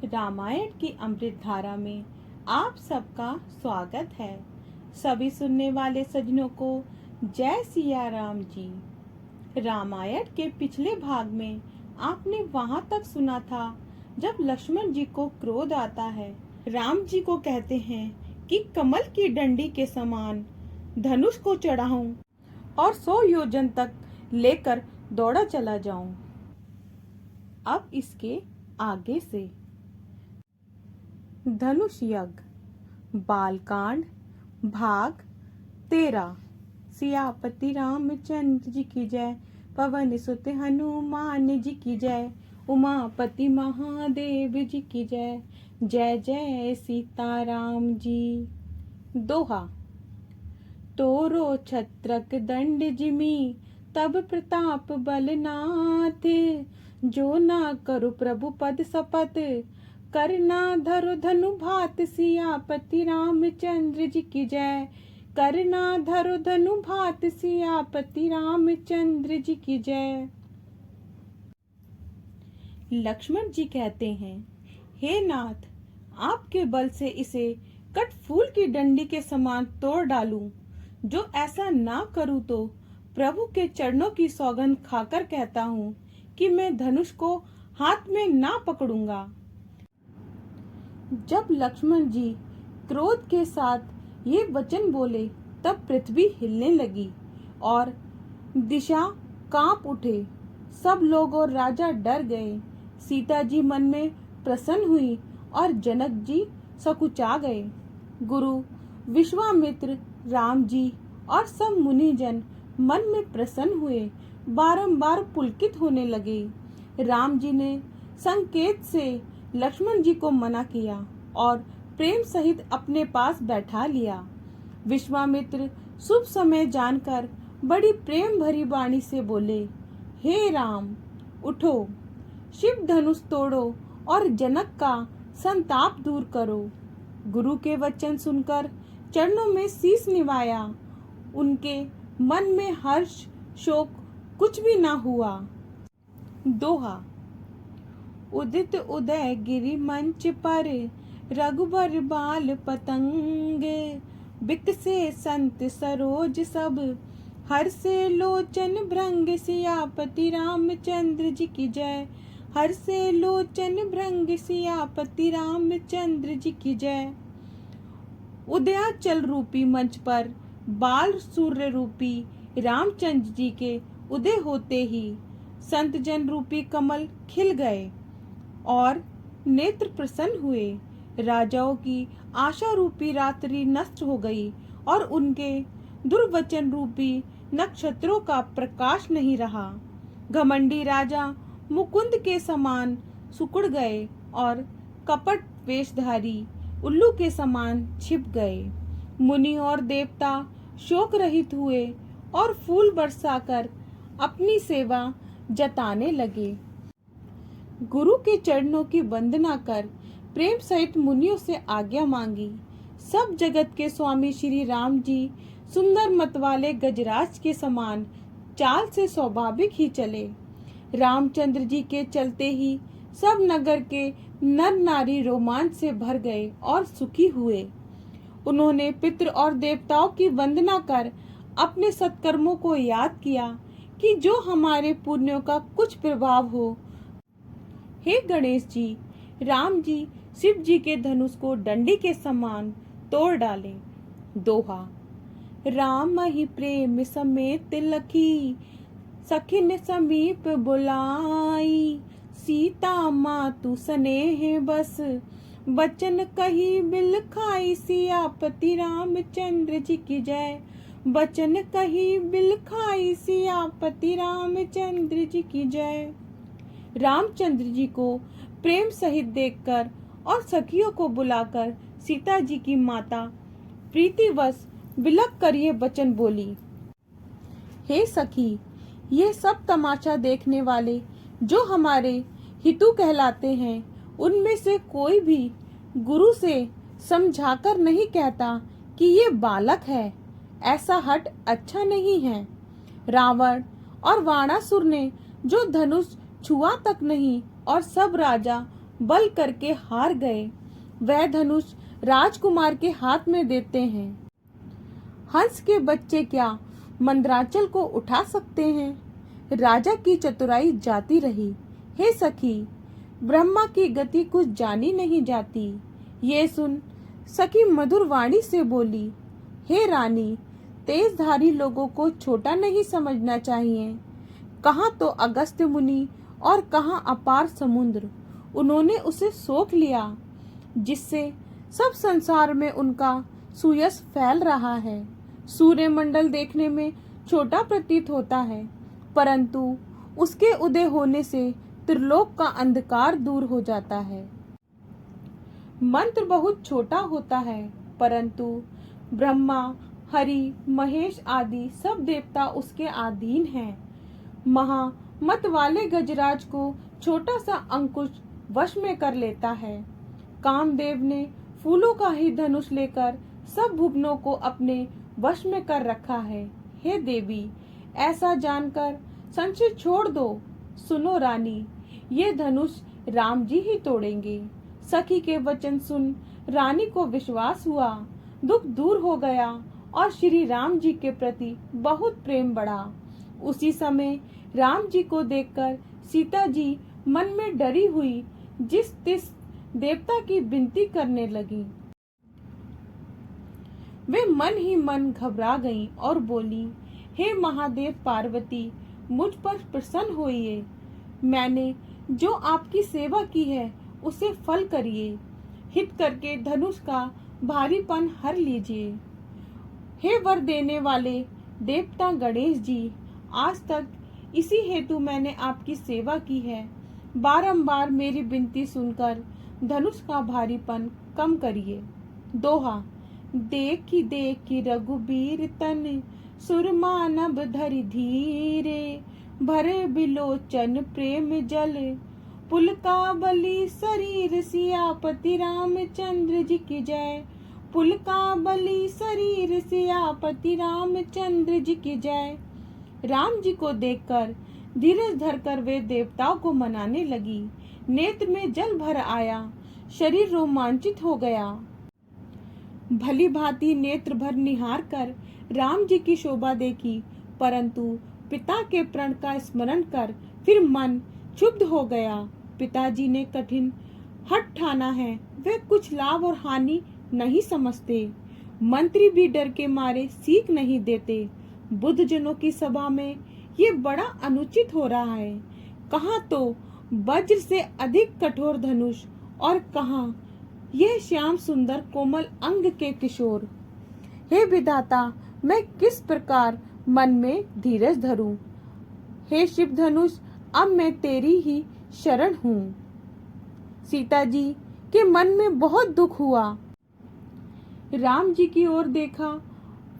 रामायण की अमृत धारा में आप सबका स्वागत है। सभी सुनने वाले सज्जनों को जय सिया राम जी। रामायण के पिछले भाग में आपने वहां तक सुना था जब लक्ष्मण जी को क्रोध आता है। राम जी को कहते हैं कि कमल की डंडी के समान धनुष को चढ़ाऊं और 100 योजन तक लेकर दौड़ा चला जाऊं। अब इसके आगे से धनुष यज्ञ बालकांड भाग 13। सियापति रामचंद्र जी की जय, पवन सुत हनुमान जी की जय, उमापति महादेव जी की जय, जय जय सीताराम जी। दोहा। तोरो छत्रक दंड जिमी, तब प्रताप बलनाथ, जो ना करु प्रभु पद शपथ, करना धरो धनु भात। सियापति रामचंद्र जी की जय, करना धरो धनु भात। सियापति रामचंद्र जी की जय। लक्ष्मण जी कहते हैं, हे नाथ, आपके बल से इसे कटफूल की डंडी के समान तोड़ डालूं। जो ऐसा ना करूं तो प्रभु के चरणों की सौगंध खाकर कहता हूं कि मैं धनुष को हाथ में ना पकड़ूंगा। जब लक्ष्मण जी क्रोध के साथ ये वचन बोले तब पृथ्वी हिलने लगी और दिशा कांप उठे। सब लोग और राजा डर गए। सीता जी मन में प्रसन्न हुई और जनक जी सकुचा गए। गुरु विश्वामित्र, राम जी और सब मुनिजन मन में प्रसन्न हुए, बारंबार पुलकित होने लगे। राम जी ने संकेत से लक्ष्मण जी को मना किया और प्रेम सहित अपने पास बैठा लिया। विश्वामित्र शुभ समय जानकर बड़ी प्रेम भरी वाणी से बोले, हे राम, उठो, शिव धनुष तोड़ो और जनक का संताप दूर करो। गुरु के वचन सुनकर चरणों में शीश निवाया। उनके मन में हर्ष शोक कुछ भी ना हुआ। दोहा। उदित उदय गिरि मंच पर, रघुबर बाल पतंग, बिकसे संत सरोज सब, हर से लोचन भृंग। सियापति रामचंद्र जी की जय, हर से लोचन भृंग। सियापति रामचंद्र जी की जय। उदयाचल रूपी मंच पर बाल सूर्य रूपी रामचंद्र जी के उदय होते ही संत जन रूपी कमल खिल गए और नेत्र प्रसन्न हुए। राजाओं की आशा रूपी रात्रि नष्ट हो गई और उनके दुर्वचन रूपी नक्षत्रों का प्रकाश नहीं रहा। घमंडी राजा मुकुंद के समान सिकुड़ गए और कपट वेशधारी उल्लू के समान छिप गए। मुनि और देवता शोक रहित हुए और फूल बरसाकर अपनी सेवा जताने लगे। गुरु के चरणों की वंदना कर प्रेम सहित मुनियों से आज्ञा मांगी। सब जगत के स्वामी श्री राम जी सुंदर मतवाले गजराज के समान चाल से स्वाभाविक ही चले। रामचंद्र जी के चलते ही सब नगर के नर नारी रोमांच से भर गए और सुखी हुए। उन्होंने पितृ और देवताओं की वंदना कर अपने सत्कर्मों को याद किया कि जो हमारे पुण्यों का कुछ प्रभाव हो। हे गणेश जी, राम जी शिव जी के धनुष को डंडी के समान तोड़ डालें। दोहा। राम ही प्रेम समेत लखी, सखिन समीप बुलाई, सीता मातु स्नेह बस, बचन कही बिल खाई। सियापति रामचंद्र जी की जय, बचन कही बिल खाई। सियापति रामचंद्र जी की जय। रामचंद्र जी को प्रेम सहित देखकर और सखियों को बुलाकर सीता जी की माता प्रीतिवश बिलख कर ये वचन बोली, हे सखी, ये सब तमाशा देखने वाले जो हमारे हितु कहलाते हैं, उनमें से कोई भी गुरु से समझाकर नहीं कहता कि ये बालक है। ऐसा हट अच्छा नहीं है। रावण और वाणासुर ने जो धनुष छुआ तक नहीं और सब राजा बल करके हार गए। वह धनुष राजकुमार के हाथ में देते हैं। हंस के बच्चे क्या मंदराचल को उठा सकते हैं। राजा की चतुराई जाती रही। हे सखी, ब्रह्मा की गति कुछ जानी नहीं जाती। ये सुन सखी मधुर वाणी से बोली, हे रानी, तेजधारी लोगों को छोटा नहीं समझना चाहिए। कहाँ तो अगस्त्य मुनि और कहाँ अपार समुद्र, उन्होंने उसे सोख लिया, जिससे सब संसार में उनका सुयश फैल रहा है। सूर्यमंडल देखने में छोटा प्रतीत होता है, परंतु उसके उदय होने से त्रिलोक का अंधकार दूर हो जाता है। मंत्र बहुत छोटा होता है, परंतु ब्रह्मा, हरि, महेश आदि सब देवता उसके अधीन हैं। महामत वाले गजराज को छोटा सा अंकुश वश में कर लेता है। कामदेव ने फूलों का ही धनुष लेकर सब भुवनों को अपने वश में कर रखा है। हे देवी, ऐसा जानकर संशय छोड़ दो। सुनो रानी, ये धनुष राम जी ही तोड़ेंगे। सखी के वचन सुन रानी को विश्वास हुआ, दुख दूर हो गया और श्री राम जी के प्रति बहुत प्रेम बढ़ा। उसी समय राम जी को देखकर सीता जी मन में डरी हुई जिस तिस देवता की विनती करने लगी। वे मन ही मन घबरा गईं और बोली, हे महादेव पार्वती, मुझ पर प्रसन्न होइए। मैंने जो आपकी सेवा की है उसे फल करिए। हित करके धनुष का भारीपन हर लीजिए। हे वर देने वाले देवता गणेश जी, आज तक इसी हेतु मैंने आपकी सेवा की है। बारंबार मेरी विनती सुनकर धनुष का भारीपन कम करिए। दोहा। देखी रघुबीर तन, सुरमानब धरि धीरे, भरे बिलोचन प्रेम जल, पुलकाबली शरीर सियापति रामचंद्र जी की जय। पुलकाबली शरीर सियापति रामचंद्र जी की जय। राम जी को देखकर धीरज धरकर वे देवताओं को मनाने लगी। नेत्र में जल भर आया, शरीर रोमांचित हो गया। भली भांति नेत्र भर निहार कर राम जी की शोभा देखी, परंतु पिता के प्रण का स्मरण कर फिर मन क्षुब्ध हो गया। पिताजी ने कठिन हठ ठाना है, वे कुछ लाभ और हानि नहीं समझते। मंत्री भी डर के मारे सीख नहीं देते। बुद्ध जनों की सभा में ये बड़ा अनुचित हो रहा है। कहाँ तो वज्र से अधिक कठोर धनुष और कहाँ यह श्याम सुंदर कोमल अंग के किशोर। हे विधाता, मैं किस प्रकार मन में धीरज धरूं। हे शिव धनुष, अब मैं तेरी ही शरण हूँ। सीता जी के मन में बहुत दुख हुआ। राम जी की ओर देखा,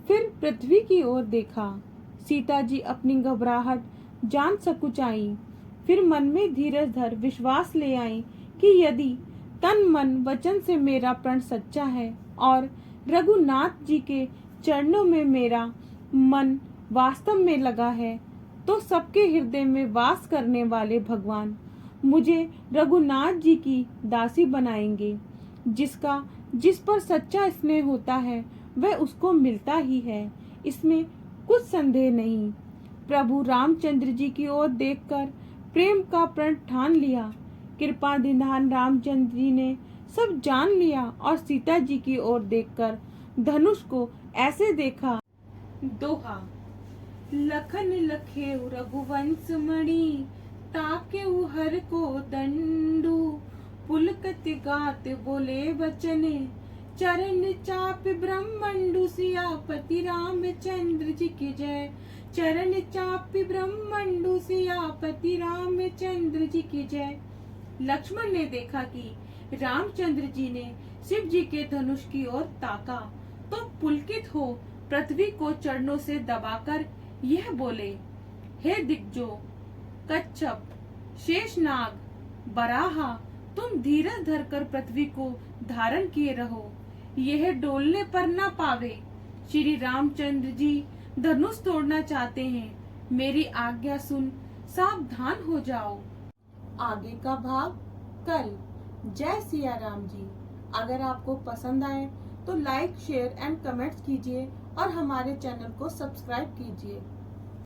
फिर पृथ्वी की ओर देखा। सीता जी अपनी घबराहट जान सकुचाई, फिर मन में धीरज धर विश्वास ले आई कि यदि तन मन वचन से मेरा प्रण सच्चा है और रघुनाथ जी के चरणों में मेरा मन वास्तव में लगा है, तो सबके हृदय में वास करने वाले भगवान मुझे रघुनाथ जी की दासी बनाएंगे। जिस पर सच्चा स्नेह होता है वह उसको मिलता ही है, इसमें कुछ संदेह नहीं। प्रभु रामचंद्र जी की ओर देखकर प्रेम का प्रण ठान लिया। कृपा निधान रामचंद्र जी ने सब जान लिया और सीता जी की ओर देखकर धनुष को ऐसे देखा। दोहा। लखन लखे रघुवंश मणि, ताके हर को दंडू, पुलकत गात बोले वचन, चरण चाप ब्रह्मंडु, सियापति रामचंद्र जी की जय। चरण चाप ब्रह्मंडु, सियापति रामचंद्र जी की जय। लक्ष्मण ने देखा कि रामचंद्र जी ने शिव जी के धनुष की ओर ताका, तो पुलकित हो पृथ्वी को चरणों से दबाकर यह बोले, हे दिग्गजों, कच्छप, शेषनाग, बराहा, तुम धीरज धरकर पृथ्वी को धारण किए रहो, यह डोलने पर न पावे। श्री रामचंद्र जी धनुष तोड़ना चाहते हैं, मेरी आज्ञा सुन सावधान हो जाओ। आगे का भाग कल। जय सिया राम जी। अगर आपको पसंद आए तो लाइक शेयर एंड कमेंट्स कीजिए और हमारे चैनल को सब्सक्राइब कीजिए।